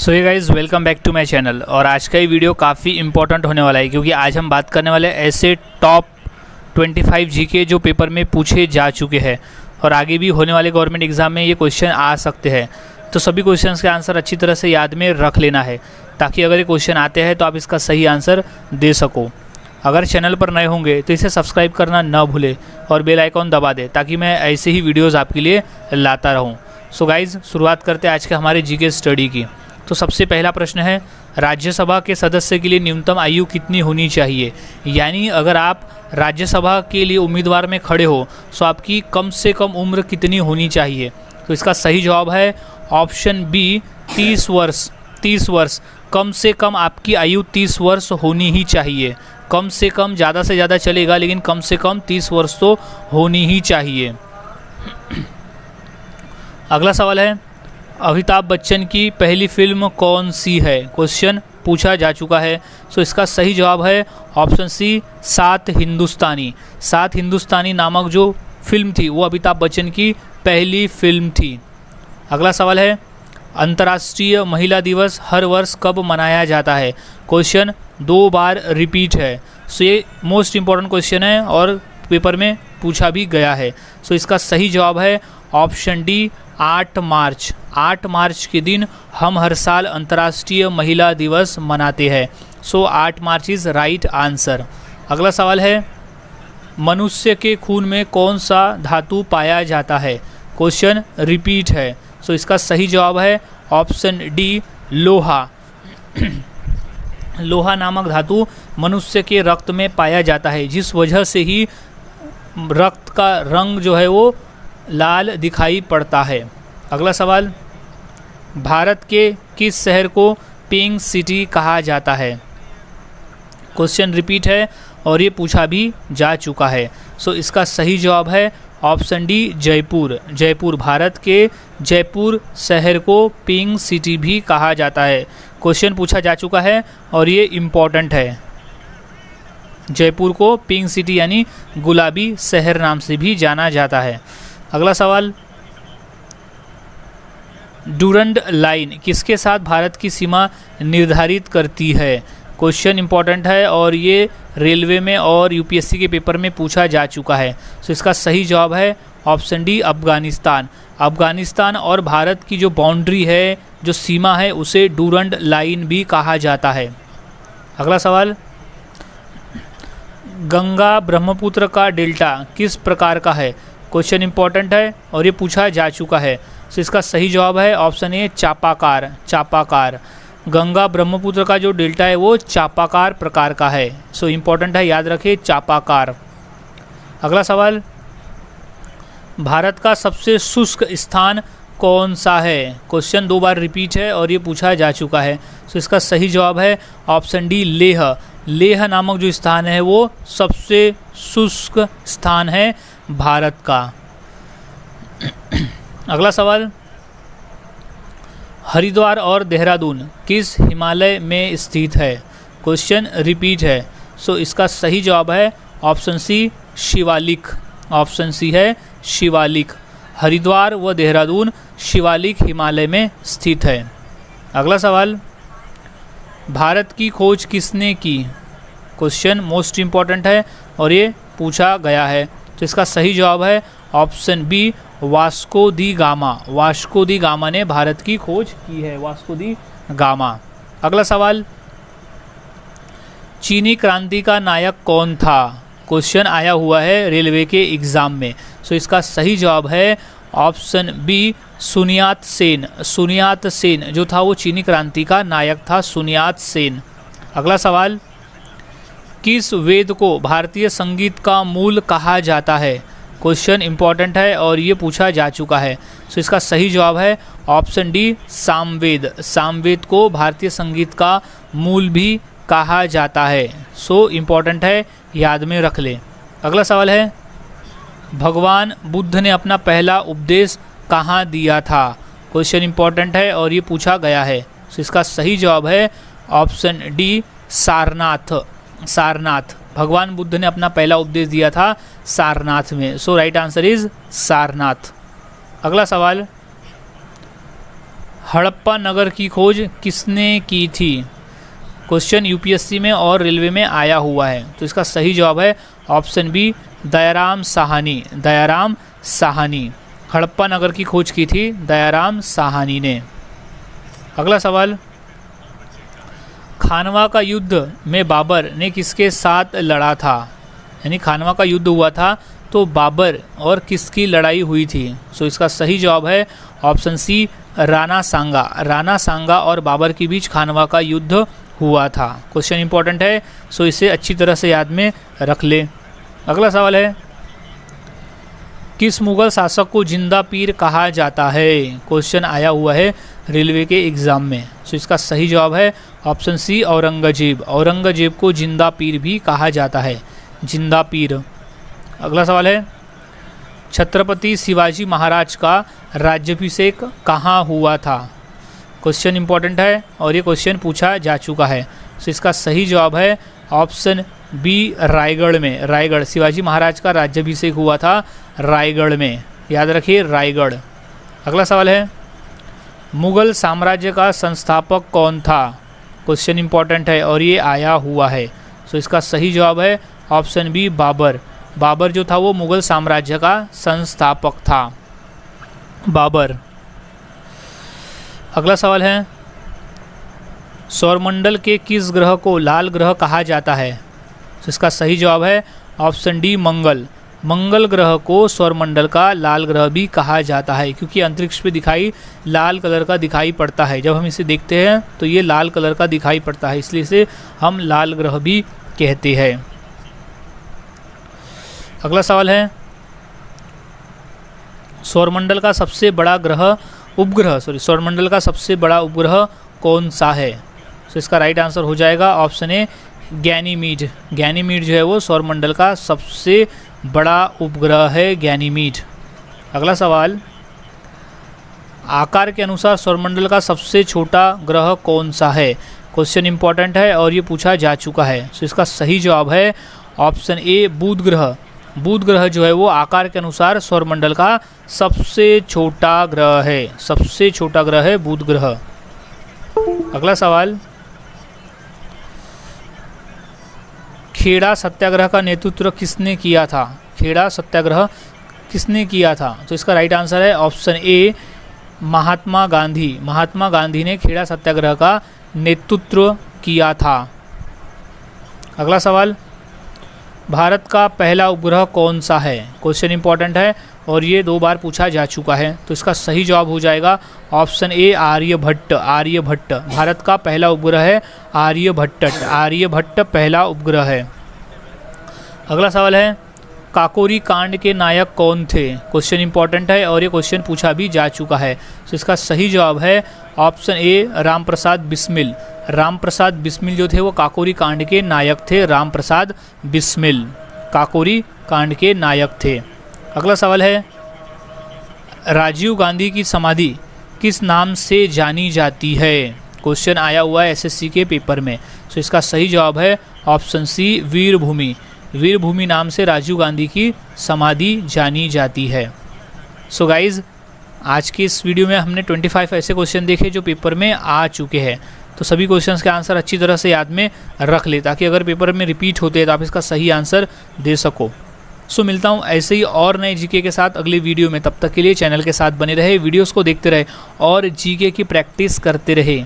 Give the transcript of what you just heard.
सो ये guys welcome back to my channel. और आज का ये वीडियो काफ़ी इंपॉर्टेंट होने वाला है क्योंकि आज हम बात करने वाले ऐसे टॉप 25 जीके जो पेपर में पूछे जा चुके हैं और आगे भी होने वाले गवर्नमेंट एग्ज़ाम में ये क्वेश्चन आ सकते हैं। तो सभी क्वेश्चंस के आंसर अच्छी तरह से याद में रख लेना है ताकि अगर ये क्वेश्चन आते हैं तो आप इसका सही आंसर दे सको। अगर चैनल पर नए होंगे तो इसे सब्सक्राइब करना न भूलें और बेल आइकॉन दबा दें ताकि मैं ऐसे ही वीडियोज़ आपके लिए लाता रहूँ। सो गाइज़ शुरुआत करते हैं आज के हमारे जीके स्टडी की। तो सबसे पहला प्रश्न है, राज्यसभा के सदस्य के लिए न्यूनतम आयु कितनी होनी चाहिए? यानी अगर आप राज्यसभा के लिए उम्मीदवार में खड़े हो तो आपकी कम से कम उम्र कितनी होनी चाहिए? तो इसका सही जवाब है ऑप्शन बी 30 वर्ष। 30 वर्ष कम से कम आपकी आयु 30 वर्ष होनी ही चाहिए। कम से कम, ज़्यादा से ज़्यादा चलेगा लेकिन कम से कम 30 वर्ष तो होनी ही चाहिए। अगला सवाल है, अमिताभ बच्चन की पहली फिल्म कौन सी है? क्वेश्चन पूछा जा चुका है। सो इसका सही जवाब है ऑप्शन सी 7 हिंदुस्तानी। 7 हिंदुस्तानी नामक जो फिल्म थी वो अमिताभ बच्चन की पहली फिल्म थी। अगला सवाल है, अंतर्राष्ट्रीय महिला दिवस हर वर्ष कब मनाया जाता है? क्वेश्चन 2 बार रिपीट है। सो ये मोस्ट इम्पॉर्टेंट क्वेश्चन है और पेपर में पूछा भी गया है। सो इसका सही जवाब है ऑप्शन डी 8 मार्च। 8 मार्च के दिन हम हर साल अंतर्राष्ट्रीय महिला दिवस मनाते हैं। सो 8 मार्च इज़ राइट आंसर। अगला सवाल है, मनुष्य के खून में कौन सा धातु पाया जाता है? क्वेश्चन रिपीट है। सो इसका सही जवाब है ऑप्शन डी लोहा। लोहा नामक धातु मनुष्य के रक्त में पाया जाता है, जिस वजह से ही रक्त का रंग जो है वो लाल दिखाई पड़ता है। अगला सवाल, भारत के किस शहर को पिंक सिटी कहा जाता है? क्वेश्चन रिपीट है और ये पूछा भी जा चुका है। सो इसका सही जवाब है ऑप्शन डी जयपुर। जयपुर, भारत के जयपुर शहर को पिंक सिटी भी कहा जाता है। क्वेश्चन पूछा जा चुका है और ये इम्पॉर्टेंट है। जयपुर को पिंक सिटी यानी गुलाबी शहर नाम से भी जाना जाता है। अगला सवाल, डूरंड लाइन किसके साथ भारत की सीमा निर्धारित करती है? क्वेश्चन इंपॉर्टेंट है और ये रेलवे में और यूपीएससी के पेपर में पूछा जा चुका है। सो इसका सही जवाब है ऑप्शन डी अफगानिस्तान। अफगानिस्तान और भारत की जो बाउंड्री है, जो सीमा है, उसे डूरंड लाइन भी कहा जाता है। अगला सवाल, गंगा ब्रह्मपुत्र का डेल्टा किस प्रकार का है? क्वेश्चन इंपॉर्टेंट है और ये पूछा जा चुका है। सो इसका सही जवाब है ऑप्शन ए चापाकार। चापाकार, गंगा ब्रह्मपुत्र का जो डेल्टा है वो चापाकार प्रकार का है। सो इम्पॉर्टेंट है, याद रखें चापाकार। अगला सवाल, भारत का सबसे शुष्क स्थान कौन सा है? क्वेश्चन 2 बार रिपीट है और ये पूछा जा चुका है। सो इसका सही जवाब है ऑप्शन डी लेह। लेह नामक जो स्थान है वो सबसे शुष्क स्थान है भारत का। अगला सवाल, हरिद्वार और देहरादून किस हिमालय में स्थित है? क्वेश्चन रिपीट है। सो इसका सही जवाब है option C Shivalik. Option C है शिवालिक। हरिद्वार व देहरादून शिवालिक हिमालय में स्थित है। अगला सवाल, भारत की खोज किसने की? क्वेश्चन मोस्ट इम्पॉर्टेंट है और ये पूछा गया है। तो इसका सही जवाब है ऑप्शन बी वास्को दी गामा। वास्को दी गामा ने भारत की खोज की है। वास्को दी गामा। अगला सवाल, चीनी क्रांति का नायक कौन था? क्वेश्चन आया हुआ है रेलवे के एग्ज़ाम में। सो इसका सही जवाब है ऑप्शन बी सुनियात सेन। सुनियात सेन जो था वो चीनी क्रांति का नायक था, सुनियात सेन। अगला सवाल, किस वेद को भारतीय संगीत का मूल कहा जाता है? क्वेश्चन इंपॉर्टेंट है और ये पूछा जा चुका है। सो इसका सही जवाब है ऑप्शन डी सामवेद। सामवेद को भारतीय संगीत का मूल भी कहा जाता है। सो इम्पॉर्टेंट है, याद में रख ले। अगला सवाल है, भगवान बुद्ध ने अपना पहला उपदेश कहाँ दिया था? क्वेश्चन इंपॉर्टेंट है और ये पूछा गया है। सो इसका सही जवाब है ऑप्शन डी सारनाथ। सारनाथ, भगवान बुद्ध ने अपना पहला उपदेश दिया था सारनाथ में। सो राइट आंसर इज सारनाथ। अगला सवाल, हड़प्पा नगर की खोज किसने की थी? क्वेश्चन यूपीएससी में और रेलवे में आया हुआ है। तो इसका सही जवाब है ऑप्शन बी, दयाराम साहनी। दयाराम साहनी, हड़प्पा नगर की खोज की थी दयाराम साहनी ने। अगला सवाल, खानवा का युद्ध में बाबर ने किसके साथ लड़ा था? यानी खानवा का युद्ध हुआ था तो बाबर और किसकी लड़ाई हुई थी? सो इसका सही जवाब है ऑप्शन सी, राणा सांगा। राणा सांगा और बाबर के बीच खानवा का युद्ध हुआ था। क्वेश्चन इंपॉर्टेंट है, सो इसे अच्छी तरह से याद में रख ले। अगला सवाल है, किस मुगल शासक को जिंदा पीर कहा जाता है? क्वेश्चन आया हुआ है रेलवे के एग्जाम में। सो इसका सही जवाब है ऑप्शन सी, औरंगजेब। औरंगजेब को जिंदा पीर भी कहा जाता है, जिंदा पीर। अगला सवाल है, छत्रपति शिवाजी महाराज का राज्याभिषेक कहाँ हुआ था? क्वेश्चन इंपॉर्टेंट है और ये क्वेश्चन पूछा जा चुका है। तो इसका सही जवाब है ऑप्शन बी, रायगढ़ में। रायगढ़, शिवाजी महाराज का राज्याभिषेक हुआ था रायगढ़ में, याद रखिए रायगढ़। अगला सवाल है, मुगल साम्राज्य का संस्थापक कौन था? क्वेश्चन इंपॉर्टेंट है और ये आया हुआ है। तो इसका सही जवाब है ऑप्शन बी, बाबर। बाबर जो था वो मुगल साम्राज्य का संस्थापक था, बाबर। अगला सवाल है, सौरमंडल के किस ग्रह को लाल ग्रह कहा जाता है? तो इसका सही जवाब है ऑप्शन डी, मंगल। मंगल ग्रह को सौरमंडल का लाल ग्रह भी कहा जाता है क्योंकि अंतरिक्ष पे दिखाई लाल कलर का दिखाई पड़ता है। जब हम इसे देखते हैं तो ये लाल कलर का दिखाई पड़ता है, इसलिए इसे हम लाल ग्रह भी कहते हैं। अगला सवाल है, सौरमंडल का सबसे बड़ा ग्रह उपग्रह सौरमंडल का सबसे बड़ा उपग्रह कौन सा है? तो इसका राइट आंसर हो जाएगा ऑप्शन ए, गैनीमीड। गैनीमीड जो है वो सौरमंडल का सबसे बड़ा उपग्रह है, गैनीमीड। अगला सवाल, आकार के अनुसार सौरमंडल का सबसे छोटा ग्रह कौन सा है? क्वेश्चन इंपॉर्टेंट है और ये पूछा जा चुका है। तो इसका सही जवाब है ऑप्शन ए, बुध ग्रह। बुध ग्रह जो है वो आकार के अनुसार सौरमंडल का सबसे छोटा ग्रह है, सबसे छोटा ग्रह है बुध ग्रह। अगला सवाल, खेड़ा सत्याग्रह का नेतृत्व किसने किया था? खेड़ा सत्याग्रह किसने किया था? तो इसका राइट आंसर है ऑप्शन ए, महात्मा गांधी। महात्मा गांधी ने खेड़ा सत्याग्रह का नेतृत्व किया था। अगला सवाल, भारत का पहला उपग्रह कौन सा है? क्वेश्चन इंपॉर्टेंट है और ये 2 बार पूछा जा चुका है। तो इसका सही जवाब हो जाएगा ऑप्शन ए, आर्यभट्ट। आर्यभट्ट, भारत का पहला उपग्रह है आर्यभट्ट। आर्यभट्ट पहला उपग्रह है। अगला सवाल है, काकोरी कांड के नायक कौन थे? क्वेश्चन इंपॉर्टेंट है और ये क्वेश्चन पूछा भी जा चुका है। तो इसका सही जवाब है ऑप्शन ए, रामप्रसाद बिस्मिल। रामप्रसाद बिस्मिल जो थे वो काकोरी कांड के नायक थे। रामप्रसाद बिस्मिल काकोरी कांड के नायक थे। अगला सवाल है, राजीव गांधी की समाधि किस नाम से जानी जाती है? क्वेश्चन आया हुआ है एसएससी के पेपर में। तो इसका सही जवाब है ऑप्शन सी, वीरभूमि। वीरभूमि नाम से राजीव गांधी की समाधि जानी जाती है। सो गाइज़, आज की इस वीडियो में हमने 25 ऐसे क्वेश्चन देखे जो पेपर में आ चुके हैं। तो सभी क्वेश्चंस के आंसर अच्छी तरह से याद में रख ले ताकि अगर पेपर में रिपीट होते हैं तो आप इसका सही आंसर दे सको। सो मिलता हूँ ऐसे ही और नए जीके के साथ अगले वीडियो में। तब तक के लिए चैनल के साथ बने रहे, वीडियोस को देखते रहे और जीके की प्रैक्टिस करते रहे।